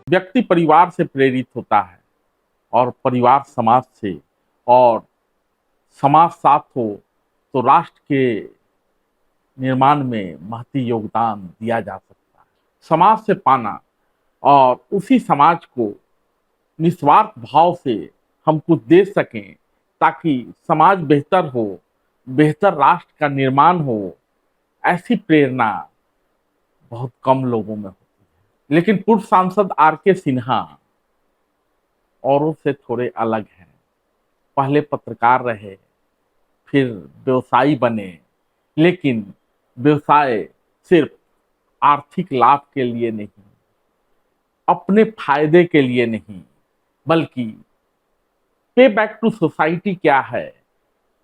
व्यक्ति परिवार से प्रेरित होता है और परिवार समाज से, और समाज साथ हो तो राष्ट्र के निर्माण में महती योगदान दिया जा सकता है। समाज से पाना और उसी समाज को निस्वार्थ भाव से हम कुछ दे सकें ताकि समाज बेहतर हो, बेहतर राष्ट्र का निर्माण हो, ऐसी प्रेरणा बहुत कम लोगों में होती है। लेकिन पूर्व सांसद आर.के. सिन्हा औरों से थोड़े अलग हैं। पहले पत्रकार रहे, फिर व्यवसायी बने, लेकिन व्यवसाय सिर्फ आर्थिक लाभ के लिए नहीं, अपने फायदे के लिए नहीं, बल्कि पे बैक टू सोसाइटी क्या है,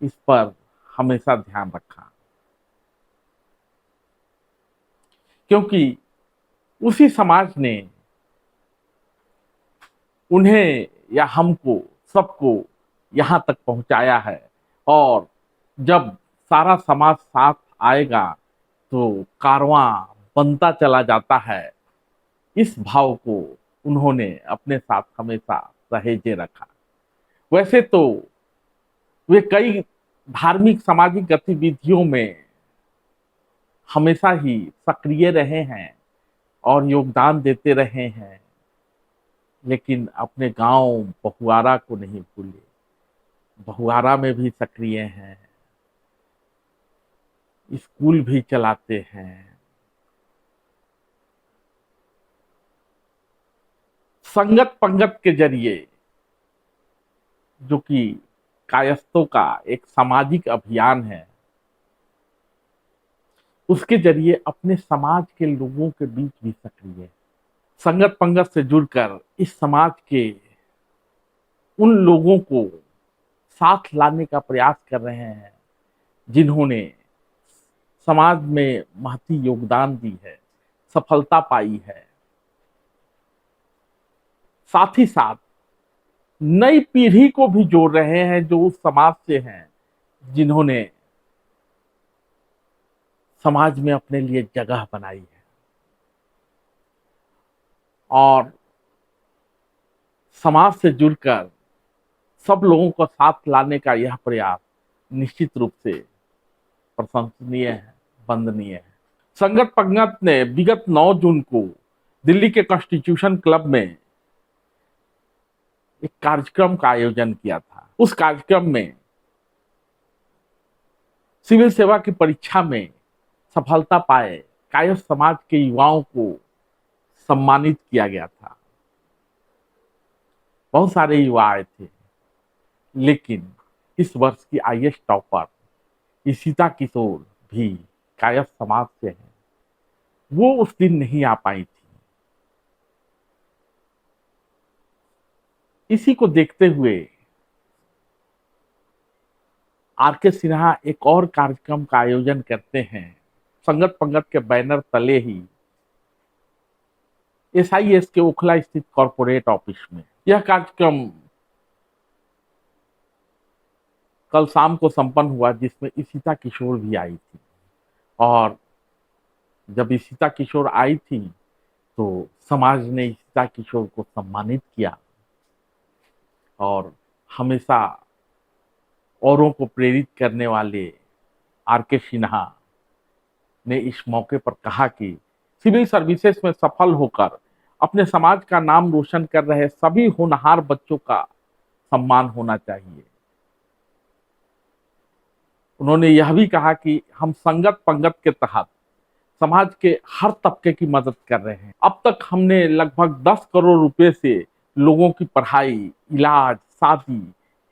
इस पर हमेशा ध्यान रखा। क्योंकि उसी समाज ने उन्हें या हमको, सबको यहां तक पहुंचाया है, और जब सारा समाज साथ आएगा तो कारवां बनता चला जाता है। इस भाव को उन्होंने अपने साथ हमेशा सहेजे रखा। वैसे तो वे कई धार्मिक सामाजिक गतिविधियों में हमेशा ही सक्रिय रहे हैं और योगदान देते रहे हैं, लेकिन अपने गांव बहुआरा को नहीं भूले। बहुआरा में भी सक्रिय हैं, स्कूल भी चलाते हैं, संगत पंगत के जरिए, जो कि कायस्थों का एक सामाजिक अभियान है, उसके जरिए अपने समाज के लोगों के बीच भी सक्रिय है। संगत पंगत से जुड़कर इस समाज के उन लोगों को साथ लाने का प्रयास कर रहे हैं जिन्होंने समाज में महती योगदान दी है, सफलता पाई है। साथ ही साथ नई पीढ़ी को भी जोड़ रहे हैं जो उस समाज से हैं जिन्होंने समाज में अपने लिए जगह बनाई है। और समाज से जुड़कर सब लोगों को साथ लाने का यह प्रयास निश्चित रूप से प्रशंसनीय है, वंदनीय है। संगत पंगत ने विगत 9 जून को दिल्ली के कॉन्स्टिट्यूशन क्लब में एक कार्यक्रम का आयोजन किया था। उस कार्यक्रम में सिविल सेवा की परीक्षा में सफलता पाए कायस्थ समाज के युवाओं को सम्मानित किया गया था। बहुत सारे युवा आए थे, लेकिन इस वर्ष की आईएएस टॉपर ईशिता किशोर भी कायस्थ समाज से हैं। वो उस दिन नहीं आ पाई थी। इसी को देखते हुए आर.के. सिन्हा एक और कार्यक्रम का आयोजन करते हैं संगत पंगत के बैनर तले ही एसआईएस के ओखला स्थित कॉर्पोरेट ऑफिस में। यह कार्यक्रम कल शाम को संपन्न हुआ, जिसमें ईशिता किशोर भी आई थी। और जब ईशिता किशोर आई थी तो समाज ने ईशिता किशोर को सम्मानित किया, और हमेशा औरों को प्रेरित करने वाले आर.के. सिन्हा ने इस मौके पर कहा कि सिविल सर्विसेज में सफल होकर अपने समाज का नाम रोशन कर रहे सभी होनहार बच्चों का सम्मान होना चाहिए। उन्होंने यह भी कहा कि हम संगत पंगत के तहत समाज के हर तबके की मदद कर रहे हैं। अब तक हमने लगभग 10 करोड़ रुपए से लोगों की पढ़ाई, इलाज, शादी,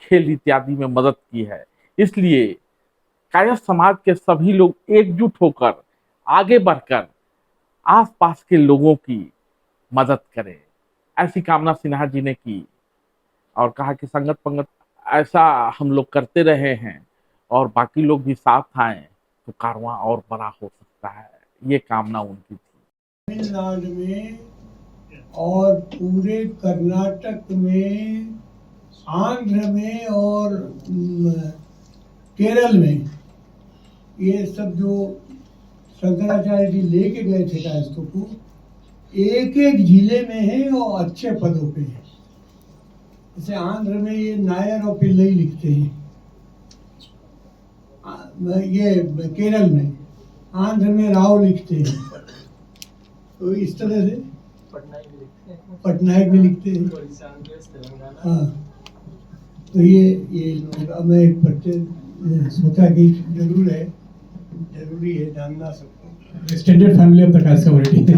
खेल इत्यादि में मदद की है। इसलिए कायस्थ समाज के सभी लोग एकजुट होकर आगे बढ़कर आसपास के लोगों की मदद करें, ऐसी कामना सिन्हा जी ने की। और कहा कि संगत पंगत ऐसा हम लोग करते रहे हैं और बाकी लोग भी साथ आए तो कारवां और बड़ा हो सकता है। ये कामना उनकी थी। तमिलनाडु में और पूरे कर्नाटक में, आंध्र में और केरल में ये सब जो शंकराचार्य जी लेके गए थे कायस्थों को, एक एक जिले में है और अच्छे पदों पे है। जैसे आंध्र में ये नायर और पिल्लई लिखते हैं, ये केरल में, आंध्र में राव लिखते हैं, तो इस तरह से पटनायक भी लिखते हैं। हाँ, तो ये लोग मैं एक सोचा कि जरूरी है जानना सबको। Extended family of the cast community.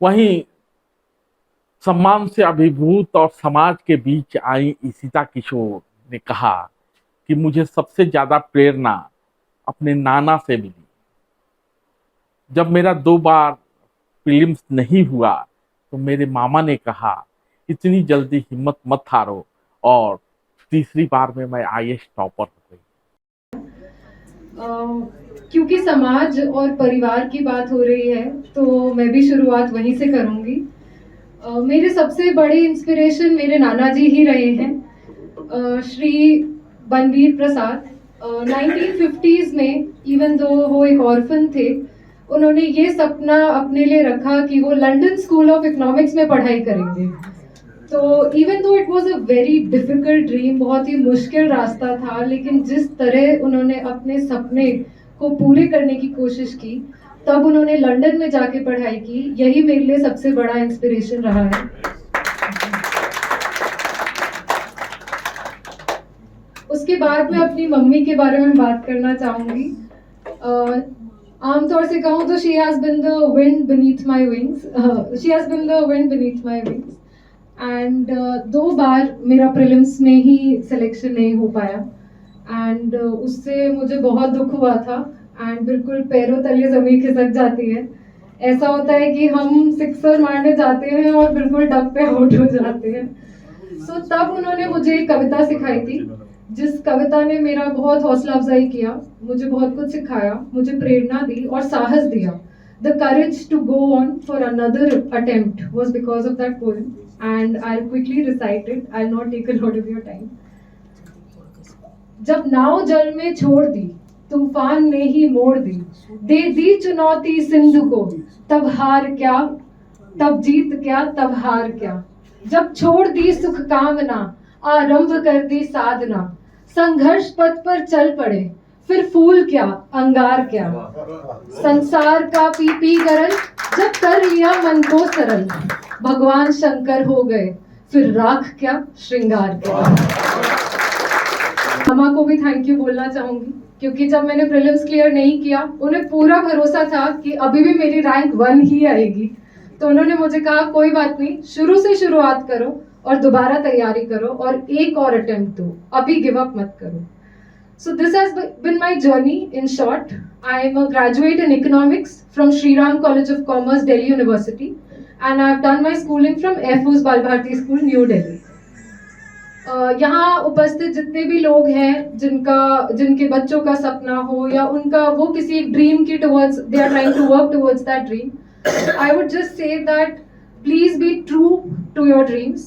वहीं सम्मान से अभिभूत और समाज के बीच आई ईशिता किशोर ने कहा कि मुझे सबसे ज्यादा प्रेरणा अपने नाना से मिली। जब मेरा 2 बार प्रीलिम्स नहीं हुआ तो मेरे मामा ने कहा इतनी जल्दी हिम्मत मत हारो, और तीसरी बार में मैं आईएएस टॉपर हो गई। क्योंकि समाज और परिवार की बात हो रही है तो मैं भी शुरुआत वहीं से करूंगी। मेरे सबसे बड़े इंस्पिरेशन मेरे नाना जी ही रहे हैं, श्री बनवीर प्रसाद। 1950s में इवन दो वो एक ऑर्फन थे, उन्होंने ये सपना अपने लिए रखा कि वो लंदन स्कूल ऑफ इकोनॉमिक्स में पढ़ाई करेंगे। तो even though it was a very difficult dream, बहुत ही मुश्किल रास्ता था, लेकिन जिस तरह उन्होंने अपने सपने को पूरे करने की कोशिश की, तब उन्होंने लंदन में जाके पढ़ाई की, यही मेरे लिए सबसे बड़ा इंस्पिरेशन रहा है। उसके बाद मैं अपनी मम्मी के बारे में बात करना चाहूंगी। आमतौर से कहूँ तो she has been the wind beneath my wings, and 2 बार मेरा प्रीलिम्स में ही सिलेक्शन नहीं हो पाया, एंड उससे मुझे बहुत दुख हुआ था, एंड बिल्कुल पैरों तले जमीन खिसक जाती है। ऐसा होता है कि हम सिक्सर मारने जाते हैं और बिल्कुल डब पे आउट हो जाते हैं। सो तब उन्होंने मुझे एक कविता सिखाई थी, जिस कविता ने मेरा बहुत हौसला अफजाई किया, मुझे बहुत कुछ सिखाया, मुझे प्रेरणा दी और साहस दिया। The courage to go on for another attempt was because of that poem, and I'll quickly recite it. I'll not take a lot of your time. जब नाव जल में छोड़ दी, तूफान ने ही मोड़ दी, दे दी चुनौती सिंधु को, तब हार क्या, तब जीत क्या, तब हार क्या। जब छोड़ दी सुख कामना, आरंभ कर दी साधना, संघर्ष पथ पर चल पड़े, फिर फूल क्या, अंगार क्या। संसार का पी पी गरल, जब कर लिया मन को सरल, भगवान शंकर हो गए, फिर राख क्या, श्रृंगार क्या। मामा को भी थैंक यू बोलना चाहूंगी, क्योंकि जब मैंने प्रीलिम्स क्लियर नहीं किया, उन्हें पूरा भरोसा था कि अभी भी मेरी रैंक 1 ही आएगी। तो उन्होंने मुझे कहा कोई बात नहीं, शुरू से शुरुआत करो और दोबारा तैयारी करो और एक और अटेम्प्ट दो, अभी गिव अप मत करो। So this has been my journey in short. I am a graduate in economics from Sri Ram College of Commerce, Delhi University, and I have done my schooling from Air Force Bal Bharti School, New Delhi. यहाँ उपस्थित जितने भी लोग हैं जिनके बच्चों का सपना हो या उनका वो किसी एक ड्रीम की towards they are trying to work towards that dream, I would just say that please be true to your dreams,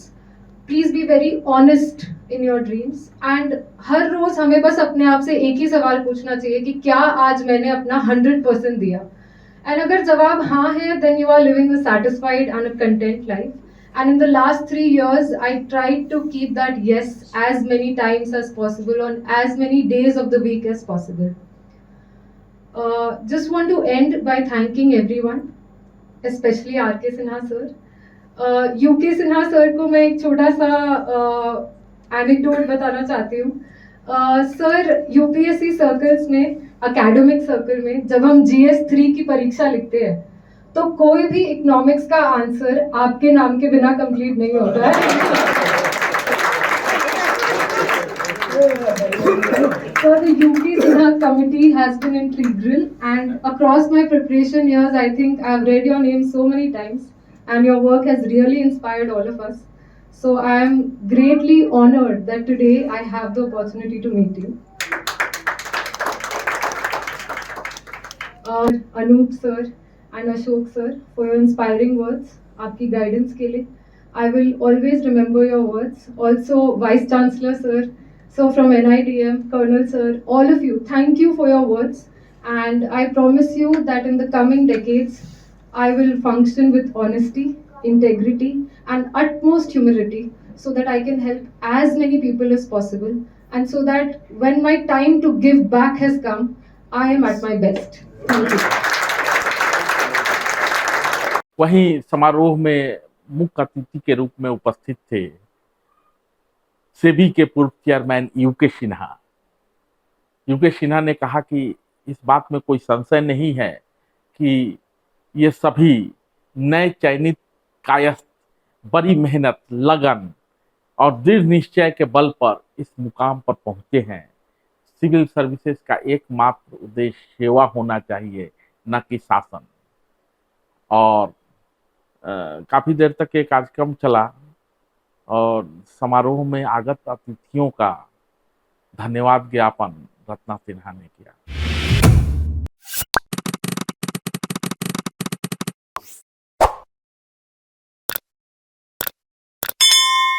please be very honest in your dreams, and हर रोज हमें बस अपने आप से एक ही सवाल पूछना चाहिए कि क्या आज मैंने अपना 100% दिया। एंड अगर जवाब हाँ है, then you are living a satisfied and a content life. And in the last 3 years, I tried to keep that yes as many times as possible on as many days of the week as possible. Just want to end by thanking everyone, especially R.K. Sinha sir. U.K. Sinha sir को मैं एक छोटा सा anecdote बताना चाहती हूँ। Sir UPSC circles में, academic circle में, जब हम GS3 की परीक्षा लिखते हैं तो कोई भी इकोनॉमिक्स का आंसर आपके नाम के बिना कंप्लीट नहीं होता है। So the UP Sinha committee has been integral, and across my preparation years, I think I've read your name so many times, and your work has really inspired all of us. So I am greatly honored that today I have the opportunity to meet you. Anup sir and Ashok sir, for your inspiring words, आपकी guidance के लिए, I will always remember your words. Also Vice Chancellor sir, so from NIDM, Colonel sir, all of you, thank you for your words, and I promise you that in the coming decades, I will function with honesty, integrity, and utmost humility so that I can help as many people as possible, and so that when my time to give back has come, I am at my best. Thank you. वहीं समारोह में मुख्य अतिथि के रूप में उपस्थित थे सेबी के पूर्व chairman UK Sinha. UK Sinha ने कहा कि इस बात में कोई संशय नहीं है कि ये सभी नए चयनित कायस्थ बड़ी मेहनत, लगन और दृढ़ निश्चय के बल पर इस मुकाम पर पहुंचे हैं। सिविल सर्विसेज का एकमात्र उद्देश्य सेवा होना चाहिए, न कि शासन। और काफी देर तक ये कार्यक्रम चला और समारोह में आगत अतिथियों का धन्यवाद ज्ञापन रत्ना सिन्हा ने किया।